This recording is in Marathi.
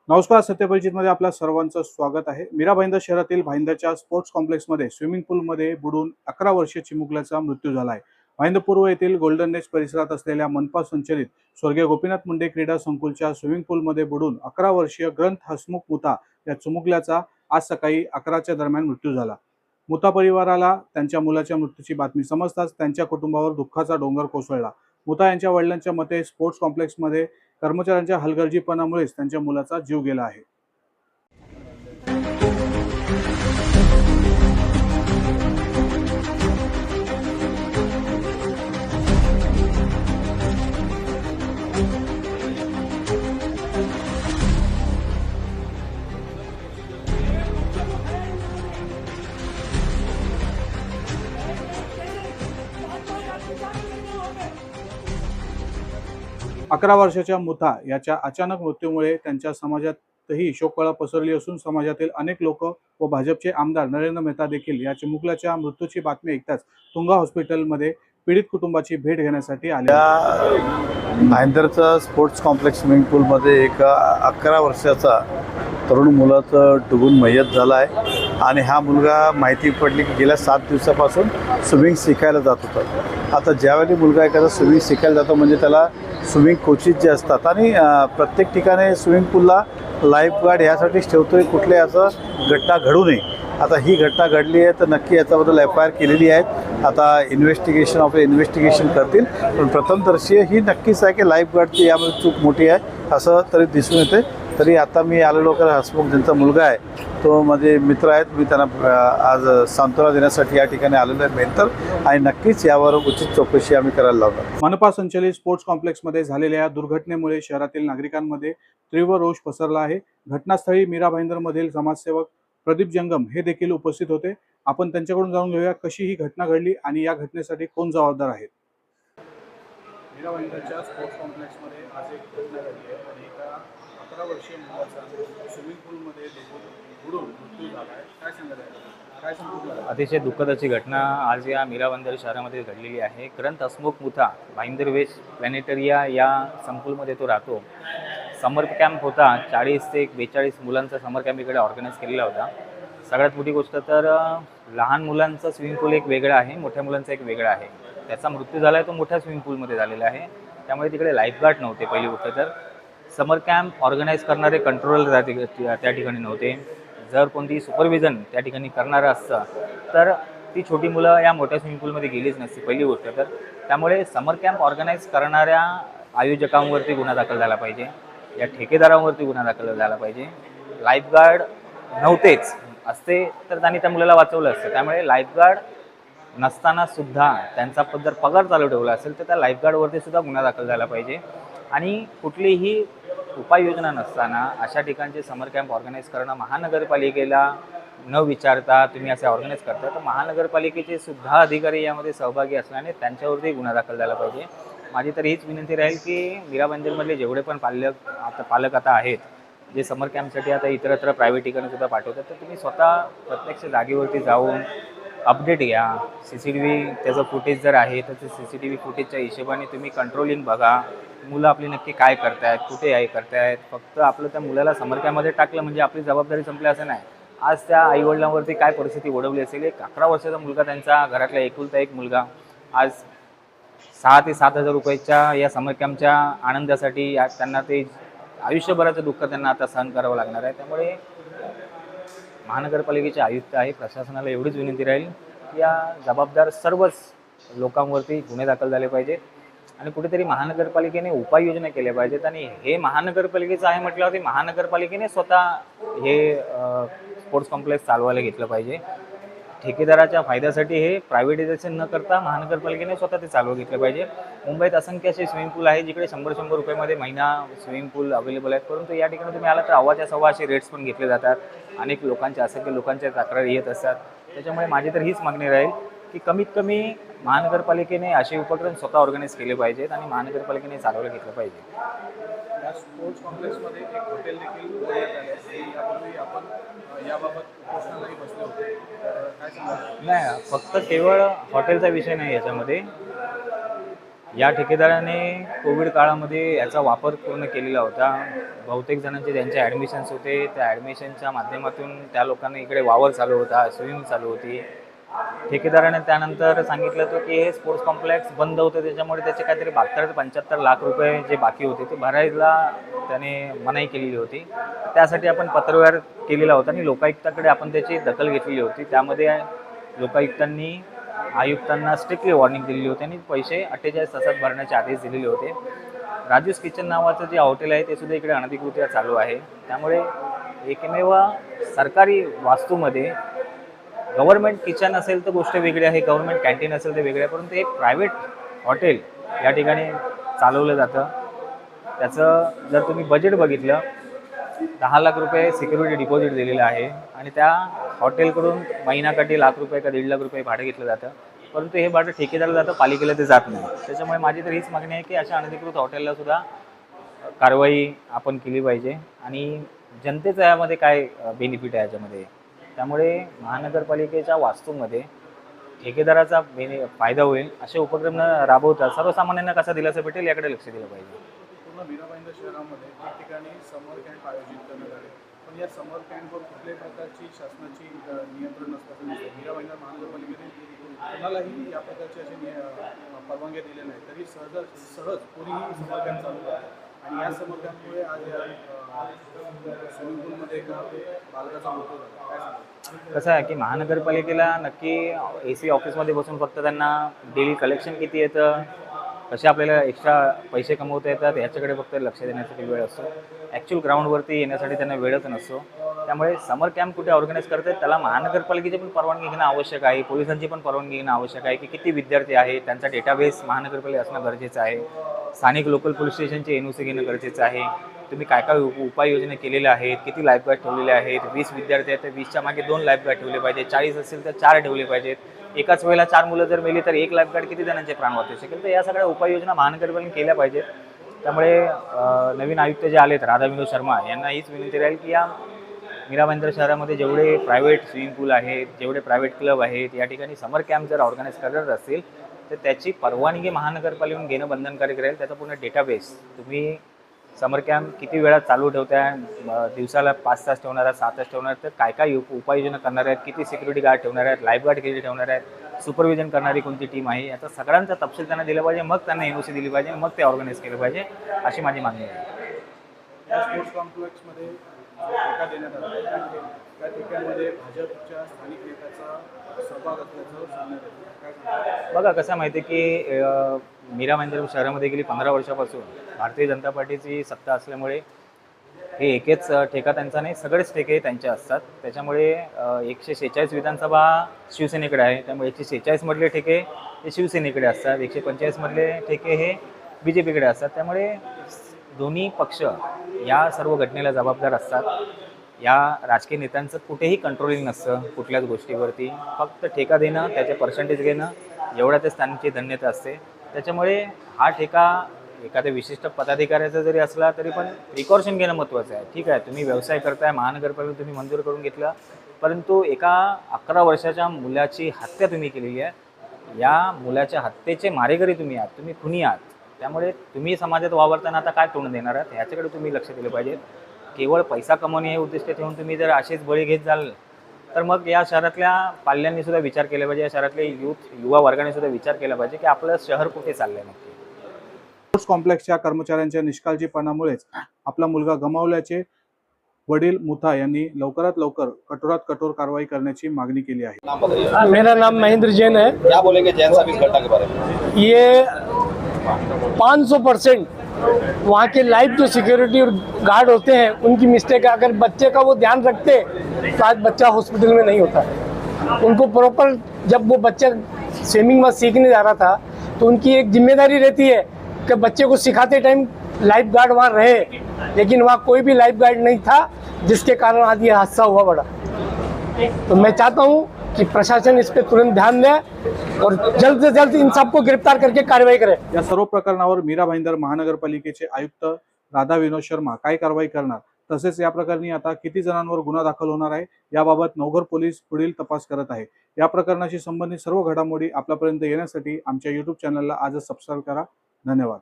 नमस्कार. सत्यपरिचितमध्ये आपल्या सर्वांचं स्वागत आहे. मीरा भाईंदर शहरातील भाईंदरच्या स्पोर्ट्स कॉम्प्लेक्समध्ये स्विमिंग पूलमध्ये बुडून 11 वर्षीय चिमुकल्याचा मृत्यू झाला आहे. भाईंदर पूर्व येथील गोल्डन नेस्ट परिसरात असलेल्या मनपा संचलित स्वर्गीय गोपीनाथ मुंडे क्रीडा संकुलच्या स्विमिंग पूलमध्ये बुडून 11 वर्षीय ग्रंथ हसमुख मुथा या चिमुकल्याचा आज सकाळी 11च्या दरम्यान मृत्यू झाला. मुथा परिवाराला त्यांच्या मुलाच्या मृत्यूची बातमी समजताच त्यांच्या कुटुंबावर दुःखाचा डोंगर कोसळला. मुथा यांच्या वडिलांच्या मते स्पोर्ट्स कॉम्प्लेक्समध्ये कर्मचाऱ्यांच्या हलगर्जीपणामुळेच त्यांच्या मुलाचा जीव गेला आहे. 11 वर्षाच्या मुथा याच्या अचानक मृत्यूमुळे त्यांच्या समाजातही शोककळा पसरली असून समाजातील अनेक लोक व भाजपचे आमदार नरेंद्र मेहता देखील या चिमुकल्याच्या मृत्यूची बातमी ऐकताच तुंगा हॉस्पिटलमध्ये पीडित कुटुंबाची भेट घेण्यासाठी आले. भाईंदरचा स्पोर्ट्स कॉम्प्लेक्स स्विमिंग पूलमध्ये एक 11 वर्षाचा तरुण मुलाचं डुबून मयत झाला आहे आणि हा मुलगा माहिती पडली की गेल्या 7 दिवसापासून स्विमिंग शिकायला जात होता. आता ज्यावेळी मुलगा एखादा स्विमिंग शिकायला जातो म्हणजे त्याला स्विमिंग कोचेस जे असतात आणि प्रत्येक ठिकाणी स्विमिंग पूलला लाईफगार्ड यासाठीच ठेवतो आहे कुठले असं घटना घडू नये. आता ही घटना घडली आहे तर नक्की याच्याबद्दल FIR केलेली आहेत. आता इन्व्हेस्टिगेशन करतील, पण प्रथमदर्शी ही नक्कीच आहे की लाईफगार्डची यामध्ये चूक मोठी आहे असं तरी दिसून येते. तरी आता मी आलेलो हसमुख ज्यांचा मुलगा आहे तो माझे मित्र आहेत, मी त्यांना आज सांत्वना देण्यासाठी या ठिकाणी आलेलो आहे मेंतर, आणि नक्कीच यावर उचित चौकशी आम्ही करायला लावतो. मनपा संचलित स्पोर्ट्स कॉम्प्लेक्समध्ये झालेल्या दुर्घटनेमुळे शहरातील नागरिकांमध्ये तीव्र रोष पसरला आहे. घटनास्थळी मीरा भाईंदरमधील समाजसेवक प्रदीप जंगम हे देखील उपस्थित होते. आपण त्यांच्याकडून जाणून घेऊया कशी ही घटना घडली आणि या घटनेसाठी कोण जबाबदार आहेत. मीरा भाईंदरच्या स्पोर्ट्स कॉम्प्लेक्समध्ये आज एक घटना घडली आहे आणि एका 11 वर्षीय मुलाचा स्विमिंग पूलमध्ये बुडून मृत्यू झाला आहे. काय सांगत आहे? काय सांगतो? अतिशय दुःखद अशी घटना आज या मीरा भाईंदर शहरामध्ये घडलेली आहे. ग्रंथ हसमुख मुथा भाईंदर वेस्ट प्लॅनेटरिया या संकुलमध्ये तो राहतो. समर कॅम्प होता, 40 ते 42 मुलांचा समर कॅम्प इकडे ऑर्गनाईज केलेला होता. सगळ्यात मोठी गोष्ट तर लहान मुलांचं स्विमिंग पूल एक वेगळं आहे, मोठ्या मुलांचं एक वेगळं आहे. त्याचा मृत्यू झाला आहे तो मोठ्या स्विमिंग पूलमध्ये झालेला आहे. त्यामुळे तिकडे लाईफगार्ड नव्हते. पहिली गोष्ट तर समर कॅम्प ऑर्गनाईज करणारे कंट्रोलर त्या ठिकाणी नव्हते. जर कोणती सुपरविजन त्या ठिकाणी करणारं असतं तर ती छोटी मुलं या मोठ्या स्विमिंग पूलमध्ये गेलीच नसती पहिली गोष्ट तर. त्यामुळे समर कॅम्प ऑर्गनाईज करणाऱ्या आयोजकांवरती गुन्हा दाखल झाला पाहिजे, या ठेकेदारांवरती गुन्हा दाखल झाला पाहिजे. लाईफगार्ड नव्हतेच, असते तर त्यांनी त्या मुलाला वाचवलं असतं. त्यामुळे लाईफगार्ड नसताना सुद्धा त्यांचा जर पगार चालू ठेवला असेल तर त्या लाईफगार्डवरती सुद्धा गुन्हा दाखल झाला पाहिजे. आणि कुठलीही उपाययोजना नसताना अशा ठिकाणचे समर कॅम्प ऑर्गनाईज करणं महानगरपालिकेला न विचारता तुम्ही असे ऑर्गनाईज करता तर महानगरपालिकेचे सुद्धा अधिकारी यामध्ये सहभागी असल्याने त्यांच्यावरती गुन्हा दाखल झाला पाहिजे. माझी तर हीच विनंती राहील की मीरा भाईंदरमधले जेवढे पण पालक आता आहेत जे समर कॅम्पसाठी आता इतरत्र प्रायव्हेट ठिकाणी सुद्धा पाठवतात, तर तुम्ही स्वतः प्रत्यक्ष जागेवरती जाऊन अपडेट घ्या. CCTV त्याचं फुटेज जर आहे तर ते CCTV फुटेजच्या हिशोबाने तुम्ही कंट्रोलिंग बघा. मुलं आपली नक्की काय करतायत, कुठे आहे करतायत. फक्त आपलं त्या मुलाला समर कॅम्पमध्ये टाकलं म्हणजे आपली जबाबदारी संपली असं नाही. आज त्या आईवडिलांवरती काय परिस्थिती ओढवली असेल. एक 11 वर्षाचा मुलगा, त्यांचा घरातला एकुलता एक मुलगा, आज 6 ते 7 हजार रुपयाच्या या समर कॅम्पच्या आनंदासाठी त्यांना ते आयुष्यभराचं दुःख त्यांना आता सहन करावं लागणार आहे. त्यामुळे महानगरपालिकेचे आयुक्त आहे, प्रशासनाला एवढीच विनंती राहील की या जबाबदार सर्वच लोकांवरती गुन्हे दाखल झाले पाहिजेत आणि कुठेतरी महानगरपालिकेने उपाययोजना केल्या पाहिजेत. आणि हे महानगरपालिकेचं आहे म्हटल्यावरती महानगरपालिकेने स्वतः हे स्पोर्ट्स कॉम्प्लेक्स चालवायला घेतलं पाहिजे. ठेकेदाराच्या फायद्यासाठी हे प्रायव्हेटायझेशन न करता महानगरपालिकेने स्वतः ते चालवून घेतलं पाहिजे. मुंबईत असंख्य असे स्विमिंग पूल आहे जिकडे 100-100 रुपयामध्ये महिना स्विमिंग पूल अवेलेबल आहेत, परंतु या ठिकाणी तुम्ही आला तर अव्वाच्या सव्वा असे रेट्स पण घेतले जातात. अनेक लोकांच्या असंख्य लोकांच्या तक्रारी येत असतात. त्याच्यामुळे माझी तर हीच मागणी राहील की कमीत कमी महानगरपालिकेने असे उपक्रम स्वतः ऑर्गनाईज केले पाहिजेत आणि महानगरपालिकेने चालवलं घेतलं पाहिजे. या स्पोर्ट्स कॉम्प्लेक्समध्ये एक हॉटेल देखील उघडण्यात आले आणि यापूर्वी आपण याबाबत उपोषणालाही बसले होते. काय सांगाल? नाही, फक्त केवळ हॉटेलचा विषय नाही याच्यामध्ये. या ठेकेदाराने कोविड काळामध्ये याचा वापर पूर्ण केलेला होता. बहुतेक जणांचे ज्यांचे ॲडमिशन्स होते त्या ॲडमिशनच्या माध्यमातून त्या लोकांना इकडे वावर चालू होता, स्विमिंग चालू होती. ठेकेदाराने त्यानंतर सांगितलं होतं की हे स्पोर्ट्स कॉम्प्लेक्स बंद होतं, त्याच्यामुळे त्याचे काहीतरी 72 ते 75 लाख रुपये जे बाकी होते ते भरायला त्याने मनाई केलेली होती. त्यासाठी आपण पत्रव्यवहार केलेला होता आणि लोकायुक्ताकडे आपण त्याची दखल घेतलेली होती. त्यामध्ये लोकायुक्तांनी आयुक्तांना स्ट्रिक्टली वॉर्निंग दिलेली होती आणि पैसे 48 तासात भरण्याचे आदेश दिलेले होते. राजूस किचन नावाचं जे हॉटेल आहे ते सुद्धा इकडे अनधिकृतरित्या चालू आहे. त्यामुळे एकमेव सरकारी वास्तूमध्ये गव्हर्नमेंट किचन असेल तर गोष्ट वेगळी आहे, गव्हर्नमेंट कॅन्टीन असेल तर वेगळी आहे, परंतु एक प्रायव्हेट हॉटेल या ठिकाणी चालवलं जातं. त्याचं जर तुम्ही बजेट बघितलं 10 लाख रुपये सिक्युरिटी डिपॉझिट दिलेलं आहे आणि त्या हॉटेलकडून महिन्याकाठी लाख रुपये का 1.5 लाख रुपये भाडं घेतलं जातं, परंतु हे भाडं ठेकेदाराला जातं, पालिकेला ते जात नाही. त्याच्यामुळे माझी तर हीच मागणी आहे की अशा अनधिकृत हॉटेलला सुद्धा कारवाई आपण केली पाहिजे आणि जनतेचं यामध्ये काय बेनिफिट आहे याच्यामध्ये. त्यामुळे महानगरपालिकेच्या वास्तूमध्ये ठेकेदाराचा फायदा होईल असे उपक्रम न राबवता सर्वसामान्यांना कसा दिलासा भेटेल याकडे लक्ष दिलं पाहिजे. पूर्ण मीरा भाईंदर शहरामध्ये ठिकठिकाणी समर कॅम्प आयोजित करण्यात आले, पण या समर कॅम्पवर कुठल्याही प्रकारची शासनाची नियंत्रण नसल्याचं दिसतं. मीरा भाईंदर महानगरपालिकेने कोणालाही या प्रकारची अशी परवानग्या दिल्या नाही, तरी सहज कोणीही समर कॅम्प चालू करतात आणि या समर कॅम्पमुळे आज स्विमिंग पूलमध्ये एका बालकाचा मृत्यू झाला. काय सांगा? कसं आहे की महानगरपालिकेला नक्की AC ऑफिसमध्ये बसून फक्त त्यांना डेली कलेक्शन किती येतं, कसे आपल्याला एक्स्ट्रा पैसे कमवता येतात ह्याच्याकडे फक्त लक्ष देण्यासाठी वेळ असतो. ॲक्च्युअल ग्राउंडवरती येण्यासाठी त्यांना वेळच नसतो. त्यामुळे समर कॅम्प कुठे ऑर्गनाईज करतात त्याला महानगरपालिकेची पण परवानगी घेणं आवश्यक आहे, पोलिसांची पण परवानगी घेणं आवश्यक आहे की किती विद्यार्थी आहेत, त्यांचा डेटाबेस महानगरपालिका असणं गरजेचं आहे. स्थानिक लोकल पोलीस स्टेशनचे NOC घेणं गरजेचं आहे. तुम्ही काय काय उपाययोजना केलेल्या आहेत, किती लाईफगार्ड ठेवलेले आहेत. 20 विद्यार्थी आहेत तर 20च्या मागे 2 लाईफगार्ड ठेवले पाहिजे, 40 असेल तर 4 ठेवले पाहिजेत. एकाच वेळेला 4 मुलं जर मेली तर 1 लाईफगार्ड किती जणांचे प्राण वाचू शकेल. तर या सगळ्या उपाययोजना महानगरपालिकेने केल्या पाहिजेत. त्यामुळे नवीन आयुक्त जे आलेत राधा विनोद शर्मा यांना हीच विनंती राहील की या मीरा भाईंदर शहरामध्ये जेवढे प्रायव्हेट स्विमिंग पूल आहेत, जेवढे प्रायव्हेट क्लब आहेत, या ठिकाणी समर कॅम्प जर ऑर्गनाईज करत असतील तर त्याची परवानगी महानगरपालिकेने घेणं बंधनकारक राहील. त्याचा पूर्ण डेटाबेस तुम्ही समर कॅम्प किती वेळा चालू ठेवताय, दिवसाला 5 तास ठेवणार आहात, 6 तास ठेवणार आहेत, तर काय काय उपाययोजना करणार आहेत, किती सिक्युरिटी गार्ड ठेवणार आहेत, लाईफगार्ड किती ठेवणार आहेत, सुपरविजन करणारी कोणती टीम आहे, याचा सगळ्यांचा तपशील त्यांना दिला पाहिजे. मग त्यांना NOC दिली पाहिजे, मग ते ऑर्गनाईज केलं पाहिजे अशी माझी मागणी आहे. या स्पोर्ट्स कॉम्प्लेक्समध्ये जो ठेका देण्यात आला त्या ठेक्यामध्ये भाजपच्या स्थानिक नेत्याचा सहभाग असल्याचं सांगण्यात येतं. काय सांगता? बघा कसं माहिती आहे की मीरा भाईंदर शहरामध्ये गेली 15 वर्षापासून भारतीय जनता पार्टीची सत्ता असल्यामुळे हे एकेच ठेका त्यांचा नाही, सगळेच ठेके त्यांचे असतात. त्याच्यामुळे 146 विधानसभा शिवसेनेकडे आहे, त्यामुळे 146 मधले ठेके हे शिवसेनेकडे असतात, 145 मधले ठेके हे BJPकडे असतात. त्यामुळे दोन्ही पक्ष या सर्व घटनेला जबाबदार असतात. या राजकीय नेत्यांचं कुठेही कंट्रोलिंग नसतं कुठल्याच गोष्टीवरती, फक्त ठेका देणं, त्याचे पर्सेंटेज घेणं एवढ्यातच त्यांची धन्यता असते. त्याच्यामुळे हा ठेका एखाद्या विशिष्ट पदाधिकाऱ्याचा जरी असला तरी पण प्रिकॉशन घेणं महत्त्वाचं आहे. ठीक आहे, तुम्ही व्यवसाय करताय, महानगरपालिका तुम्ही मंजूर करून घेतला, परंतु एका 11 वर्षाच्या मुलाची हत्या तुम्ही केलेली आहे. या मुलाच्या हत्येचे मारेकरी तुम्ही आहात, तुम्ही खुनी आहात. त्यामुळे तुम्ही समाजात वावरताना आता काय तोंड देणार आहात ह्याच्याकडे तुम्ही लक्ष दिलं पाहिजे. केवळ पैसा कमवणे हे उद्दिष्ट ठेवून तुम्ही जर असेच बळी घेत जाल तर मग या शहरातल्या पाल्यांनी सुद्धा विचार केला पाहिजे, या शहरातले युवा वर्गाने सुद्धा विचार केला पाहिजे की आपलं शहर कुठे चाललंय नक्की. स्पोर्ट्स कॉम्प्लेक्सच्या कर्मचाऱ्यांच्या निष्काळजीपणामुळेच आपला मुलगा गमावल्याचे वडील मुथा यांनी लवकरात लवकर कठोरात कठोर कारवाई करण्याची मागणी केली आहे. मेरा नाम महेंद्र जैन है। क्या बोलेंगे जैन साहब इस घटना के बारे में? ये 500% वहाँ के लाइव जो सिक्योरिटी गार्ड होते हैं उनकी मिस्टेक है। अगर बच्चे का वो ध्यान रखते तो आज बच्चा हॉस्पिटल में नहीं होता। उनको प्रॉपर, जब वो बच्चा स्विमिंग में सीखने जा रहा था तो उनकी एक जिम्मेदारी रहती है कि बच्चे को सिखाते टाइम लाइफ गार्ड वहाँ रहे, लेकिन वहाँ कोई भी लाइफ गार्ड नहीं था, जिसके कारण आज ये हादसा हुआ बड़ा। तो मैं चाहता हूँ कि प्रशासन इस पे तुरंत ध्यान दे और जल्द से जल्द इन सबको गिरफ्तार करके कार्रवाई करे। या सर्व प्रकरणावर मीरा भाईंदर महानगरपालिकेचे आयुक्त राधा विनोद शर्मा काय कारवाई करणार तसेच या प्रकरणी आता किती जणांवर गुन्हा दाखल होणार आहे याबाबत नवघर पोलीस पुढील तपास करत आहे। या प्रकरणाशी संबंधित सर्व घडामोडी आपल्यापर्यंत येण्यासाठी आमच्या YouTube चॅनलला आजच सबस्क्राईब करा। धन्यवाद।